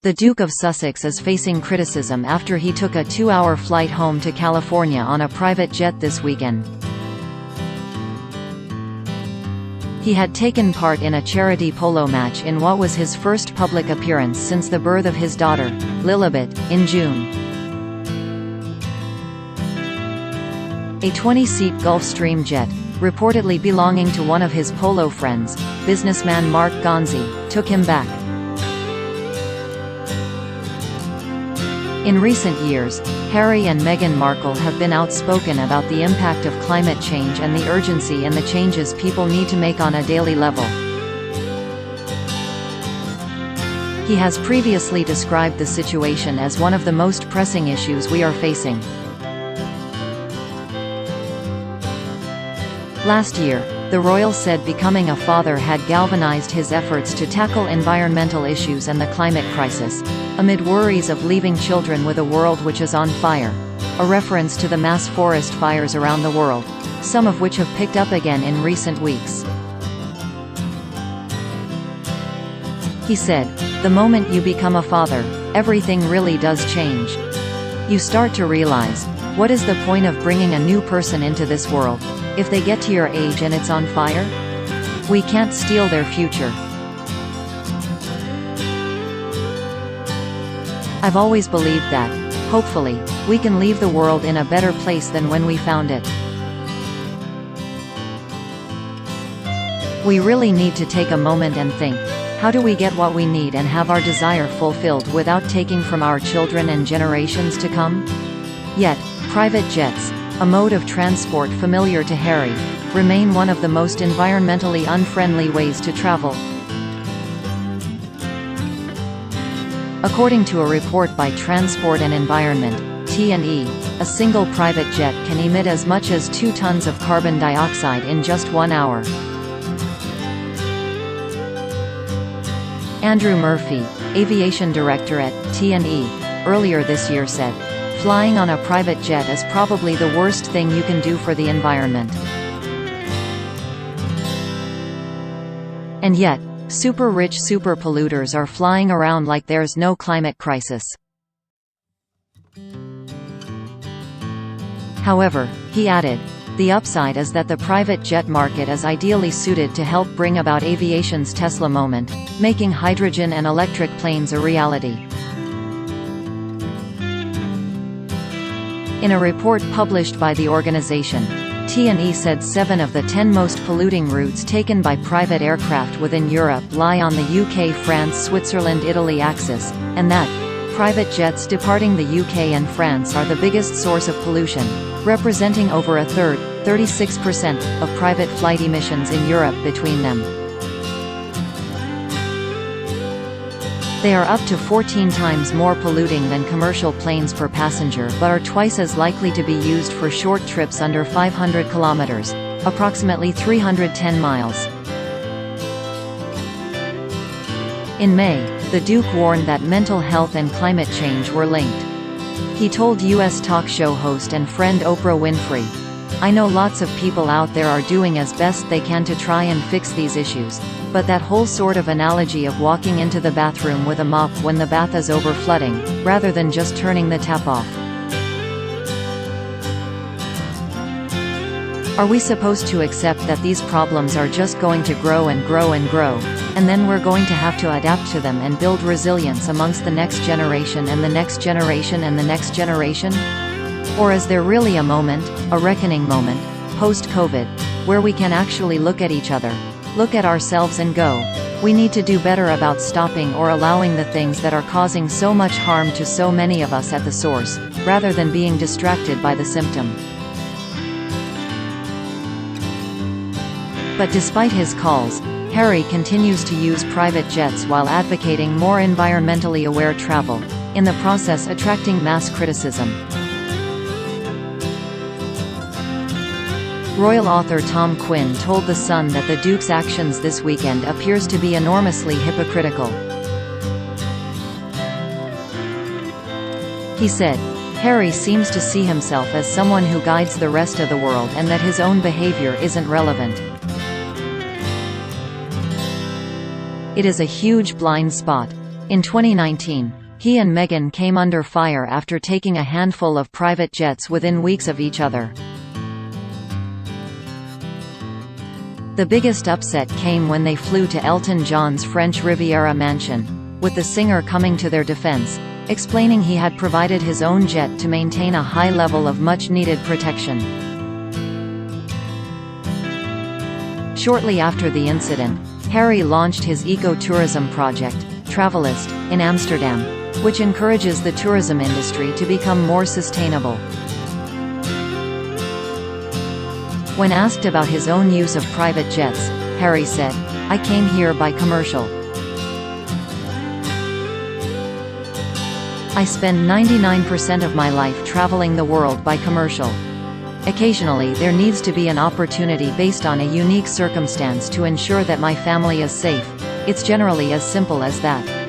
The Duke of Sussex is facing criticism after he took a 2-hour flight home to California on a private jet this weekend. He had taken part in a charity polo match in what was his first public appearance since the birth of his daughter, Lilibet, in June. A 20-seat Gulfstream jet, reportedly belonging to one of his polo friends, businessman Marc Ganzi, took him back. In recent years, Harry and Meghan Markle have been outspoken about the impact of climate change and the urgency in the changes people need to make on a daily level. He has previously described the situation as one of the most pressing issues we are facing. Last year, the royal said becoming a father had galvanized his efforts to tackle environmental issues and the climate crisis, amid worries of leaving children with a world which is on fire, a reference to the mass forest fires around the world, some of which have picked up again in recent weeks. He said, "The moment you become a father, everything really does change. You start to realize, what is the point of bringing a new person into this world, if they get to your age and it's on fire? We can't steal their future. I've always believed that, hopefully, we can leave the world in a better place than when we found it. We really need to take a moment and think, how do we get what we need and have our desire fulfilled without taking from our children and generations to come?" Yet, private jets, a mode of transport familiar to Harry, remain one of the most environmentally unfriendly ways to travel. According to a report by Transport and Environment, T&E, a single private jet can emit as much as 2 tons of carbon dioxide in just 1 hour. Andrew Murphy, aviation director at T&E, earlier this year said, "Flying on a private jet is probably the worst thing you can do for the environment." And yet, super-rich super polluters are flying around like there's no climate crisis. However, he added, the upside is that the private jet market is ideally suited to help bring about aviation's Tesla moment, making hydrogen and electric planes a reality. In a report published by the organization, T&E said 7 of the 10 most polluting routes taken by private aircraft within Europe lie on the UK, France, Switzerland, Italy axis, and that private jets departing the UK and France are the biggest source of pollution, representing over a third, 36%, of private flight emissions in Europe between them. They are up to 14 times more polluting than commercial planes per passenger but are twice as likely to be used for short trips under 500 kilometers, approximately 310 miles. In May, the Duke warned that mental health and climate change were linked. He told U.S. talk show host and friend Oprah Winfrey, "I know lots of people out there are doing as best they can to try and fix these issues, but that whole sort of analogy of walking into the bathroom with a mop when the bath is overflooding, rather than just turning the tap off. Are we supposed to accept that these problems are just going to grow and grow and grow, and then we're going to have to adapt to them and build resilience amongst the next generation and the next generation and the next generation? Or is there really a moment, a reckoning moment, post-COVID, where we can actually look at each other, look at ourselves and go, we need to do better about stopping or allowing the things that are causing so much harm to so many of us at the source, rather than being distracted by the symptom?" But despite his calls, Harry continues to use private jets while advocating more environmentally aware travel, in the process attracting mass criticism. Royal author Tom Quinn told The Sun that the Duke's actions this weekend appears to be enormously hypocritical. He said, "Harry seems to see himself as someone who guides the rest of the world and that his own behavior isn't relevant. It is a huge blind spot. In 2019, he and Meghan came under fire after taking a handful of private jets within weeks of each other. The biggest upset came when they flew to Elton John's French Riviera mansion, with the singer coming to their defense, explaining he had provided his own jet to maintain a high level of much-needed protection. Shortly after the incident, Harry launched his eco-tourism project, Travelist, in Amsterdam, which encourages the tourism industry to become more sustainable. When asked about his own use of private jets, Harry said, "I came here by commercial. I spend 99% of my life traveling the world by commercial. Occasionally there needs to be an opportunity based on a unique circumstance to ensure that my family is safe. It's generally as simple as that."